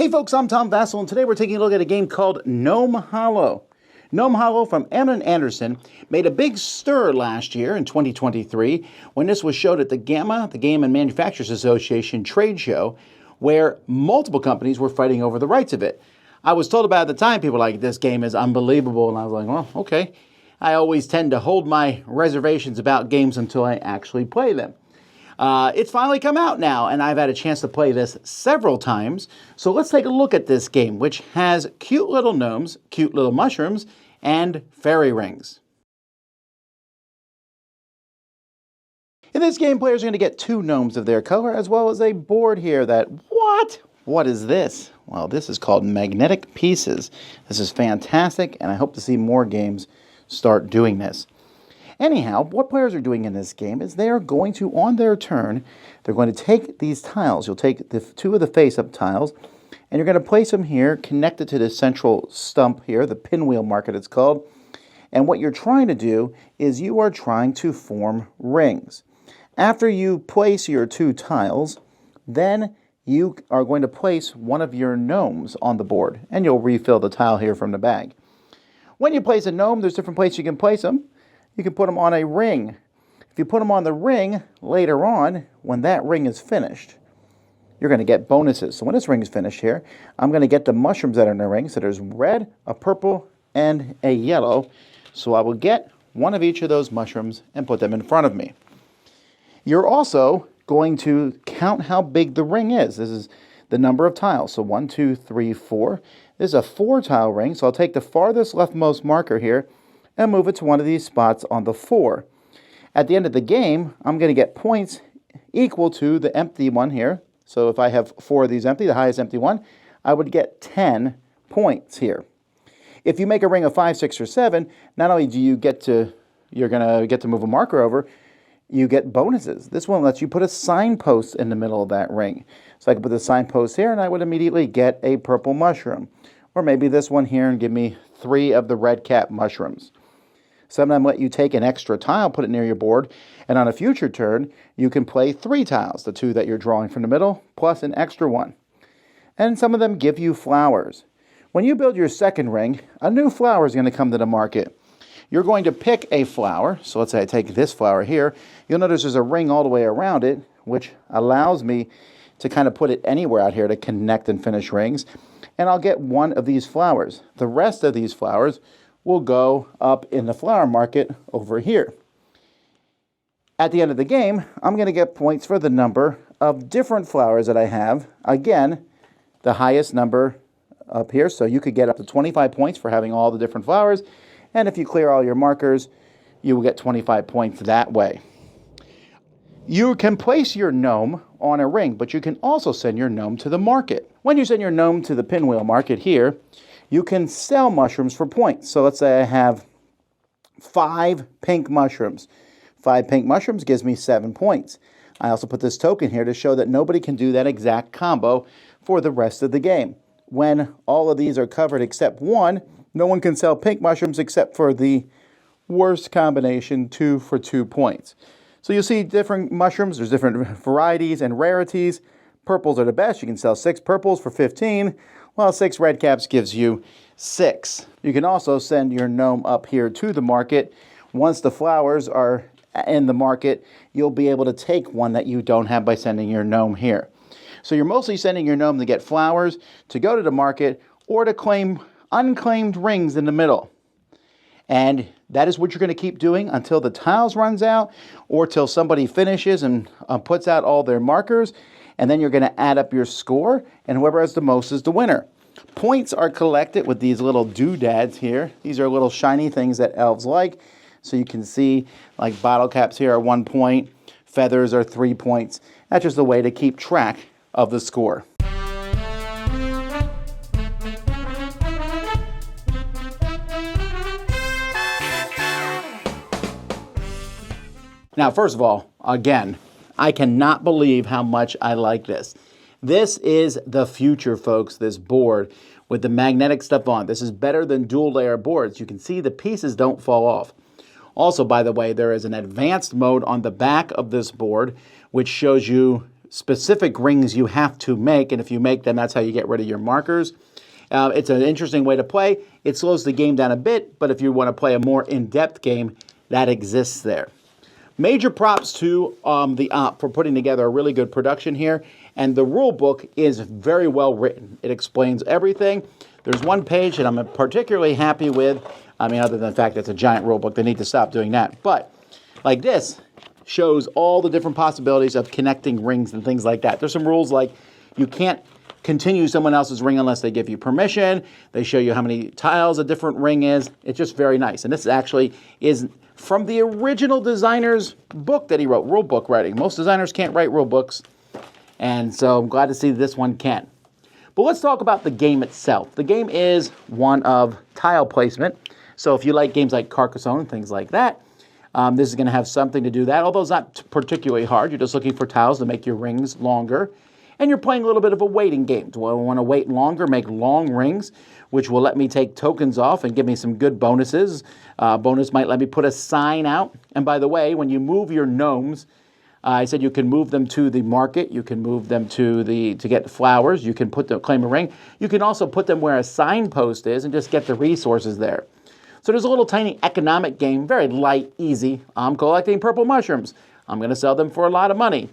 Hey folks, I'm Tom Vasel, and today we're taking a look at a game called Gnome Hollow. Gnome Hollow from Emma and Anderson made a big stir last year in 2023 when this was showed at the GAMA, the Game and Manufacturers Association trade show, where multiple companies were fighting over the rights of it. I was told about it at the time, people were like, this game is unbelievable, and I was like, well, okay. I always tend to hold my reservations about games until I actually play them. It's finally come out now, and I've had a chance to play this several times. So let's take a look at this game, which has cute little gnomes, cute little mushrooms, and fairy rings. In this game, players are going to get 2 gnomes of their color, as well as a board here that, what is this? Well, this is called magnetic pieces. This is fantastic, and I hope to see more games start doing this. Anyhow, what players are doing in this game is they are going to, on their turn, they're going to take these tiles. You'll take the 2 of the face-up tiles, and you're going to place them here, connected to the central stump here, the pinwheel market it's called. And what you're trying to do is you are trying to form rings. After you place your 2 tiles, then you are going to place one of your gnomes on the board, and you'll refill the tile here from the bag. When you place a gnome, there's different places you can place them. You can put them on a ring. If you put them on the ring, later on, when that ring is finished, you're going to get bonuses. So when this ring is finished here, I'm going to get the mushrooms that are in the ring. So there's red, a purple, and a yellow. So I will get one of each of those mushrooms and put them in front of me. You're also going to count how big the ring is. This is the number of tiles. So 1, 2, 3, 4. This is a 4-tile ring. So I'll take the farthest leftmost marker here and move it to one of these spots on the 4. At the end of the game, I'm going to get points equal to the empty one here. So if I have 4 of these empty, the highest empty one, I would get 10 points here. If you make a ring of 5, 6, or 7, not only do you you're going to get to move a marker over, you get bonuses. This one lets you put a signpost in the middle of that ring. So I can put the signpost here and I would immediately get a purple mushroom. Or maybe this one here and give me 3 of the red cap mushrooms. Sometimes let you take an extra tile, put it near your board, and on a future turn, you can play 3 tiles, the 2 that you're drawing from the middle, plus an extra one. And some of them give you flowers. When you build your second ring, a new flower is going to come to the market. You're going to pick a flower, so let's say I take this flower here. You'll notice there's a ring all the way around it, which allows me to kind of put it anywhere out here to connect and finish rings. And I'll get one of these flowers. The rest of these flowers will go up in the flower market over here. At the end of the game, I'm going to get points for the number of different flowers that I have. Again, the highest number up here, so you could get up to 25 points for having all the different flowers. And if you clear all your markers, you will get 25 points that way. You can place your gnome on a ring, but you can also send your gnome to the market. When you send your gnome to the pinwheel market here, you can sell mushrooms for points. So let's say I have 5 pink mushrooms. 5 pink mushrooms gives me 7 points. I also put this token here to show that nobody can do that exact combo for the rest of the game. When all of these are covered except one, no one can sell pink mushrooms except for the worst combination, 2 for 2 points. So you'll see different mushrooms. There's different varieties and rarities. Purples are the best. You can sell 6 purples for 15. Well, 6 red caps gives you 6. You can also send your gnome up here to the market. Once the flowers are in the market, you'll be able to take one that you don't have by sending your gnome here. So you're mostly sending your gnome to get flowers, to go to the market, or to claim unclaimed rings in the middle. And that is what you're going to keep doing until the tiles runs out or till somebody finishes and puts out all their markers. And then you're going to add up your score, and whoever has the most is the winner. Points are collected with these little doodads here. These are little shiny things that elves like. So you can see, like bottle caps here are 1 point, feathers are 3 points. That's just a way to keep track of the score. Now, first of all, again, I cannot believe how much I like this. This is the future, folks, this board with the magnetic stuff on. This is better than dual layer boards. You can see the pieces don't fall off. Also, by the way, there is an advanced mode on the back of this board which shows you specific rings you have to make, and if you make them, that's how you get rid of your markers. It's an interesting way to play. It slows the game down a bit, but if you want to play a more in-depth game, that exists there. Major props to the op for putting together a really good production here, and the rule book is very well written. It explains everything. There's one page that I'm particularly happy with. I mean, other than the fact that it's a giant rule book, they need to stop doing that. But like this shows all the different possibilities of connecting rings and things like that. There's some rules like you can't continue someone else's ring unless they give you permission. They show you how many tiles a different ring is. It's just very nice. And this actually is from the original designer's book that he wrote, rule book writing. Most designers can't write rule books, and so I'm glad to see this one can. But let's talk about the game itself. The game is one of tile placement. So if you like games like Carcassonne and things like that, this is going to have something to do that, although it's not particularly hard. You're just looking for tiles to make your rings longer. And you're playing a little bit of a waiting game. Do I want to wait longer, make long rings, which will let me take tokens off and give me some good bonuses. Bonus might let me put a sign out. And by the way, when you move your gnomes, I said you can move them to the market. You can move them to get flowers. You can claim a ring. You can also put them where a signpost is and just get the resources there. So there's a little tiny economic game, very light, easy. I'm collecting purple mushrooms. I'm going to sell them for a lot of money.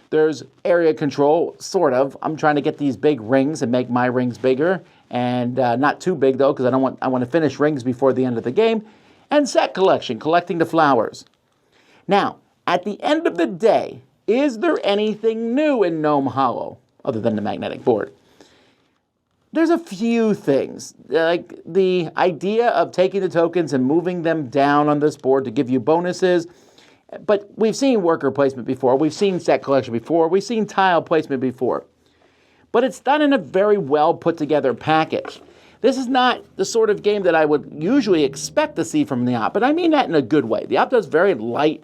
There's area control, sort of. I'm trying to get these big rings and make my rings bigger, and not too big though, because I want to finish rings before the end of the game. And set collection, collecting the flowers. Now, at the end of the day, is there anything new in Gnome Hollow other than the magnetic board? There's a few things, like the idea of taking the tokens and moving them down on this board to give you bonuses. But we've seen worker placement before, we've seen set collection before, we've seen tile placement before. But it's done in a very well put together package. This is not the sort of game that I would usually expect to see from the op, but I mean that in a good way. The op does very light,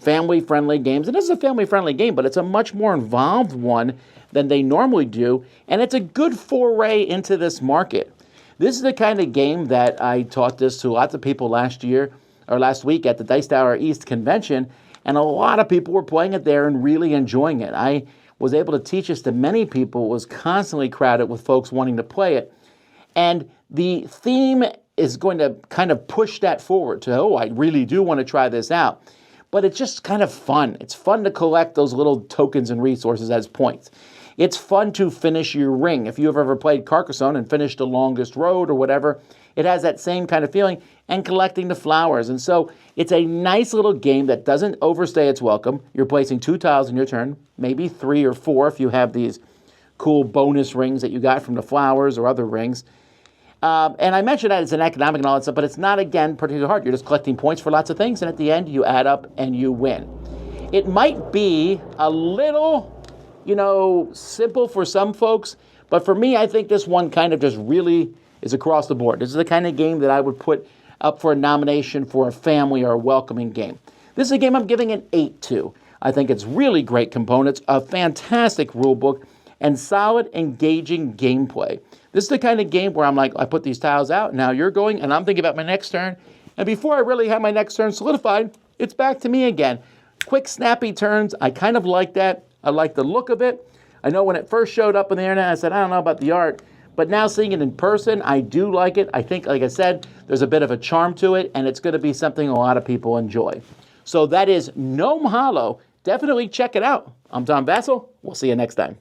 family-friendly games, and this is a family-friendly game, but it's a much more involved one than they normally do, and it's a good foray into this market. This is the kind of game that I taught this to lots of people last week at the Dice Tower East convention, and a lot of people were playing it there and really enjoying it. I was able to teach this to many people. It was constantly crowded with folks wanting to play it. And the theme is going to kind of push that forward to, oh, I really do want to try this out. But it's just kind of fun. It's fun to collect those little tokens and resources as points. It's fun to finish your ring. If you've ever played Carcassonne and finished the longest road or whatever, it has that same kind of feeling, and collecting the flowers. And so it's a nice little game that doesn't overstay its welcome. You're placing 2 tiles in your turn, maybe 3 or 4 if you have these cool bonus rings that you got from the flowers or other rings. And I mentioned that it's an economic and all that stuff, but it's not, again, particularly hard. You're just collecting points for lots of things, and at the end, you add up and you win. It might be a little, simple for some folks, but for me, I think this one kind of just really is across the board. This is the kind of game that I would put up for a nomination for a family or a welcoming game. This is a game I'm giving an 8 to. I think it's really great components, a fantastic rule book, and solid, engaging gameplay. This is the kind of game where I'm like, I put these tiles out, now you're going, and I'm thinking about my next turn. And before I really have my next turn solidified, it's back to me again. Quick, snappy turns. I kind of like that. I like the look of it. I know when it first showed up on the internet, I said, I don't know about the art. But now seeing it in person, I do like it. I think, like I said, there's a bit of a charm to it, and it's going to be something a lot of people enjoy. So that is Gnome Hollow. Definitely check it out. I'm Tom Vasel. We'll see you next time.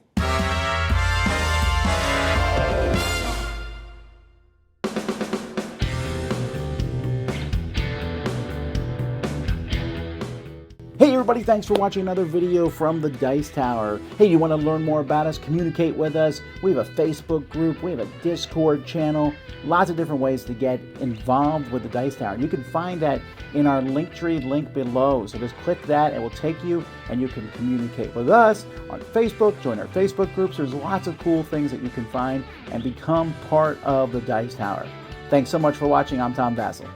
Hey everybody, thanks for watching another video from the Dice Tower. Hey, you want to learn more about us, communicate with us? We have a Facebook group, we have a Discord channel, lots of different ways to get involved with the Dice Tower. And you can find that in our Linktree link below. So just click that, it will take you and you can communicate with us on Facebook, join our Facebook groups. There's lots of cool things that you can find and become part of the Dice Tower. Thanks so much for watching. I'm Tom Vasel.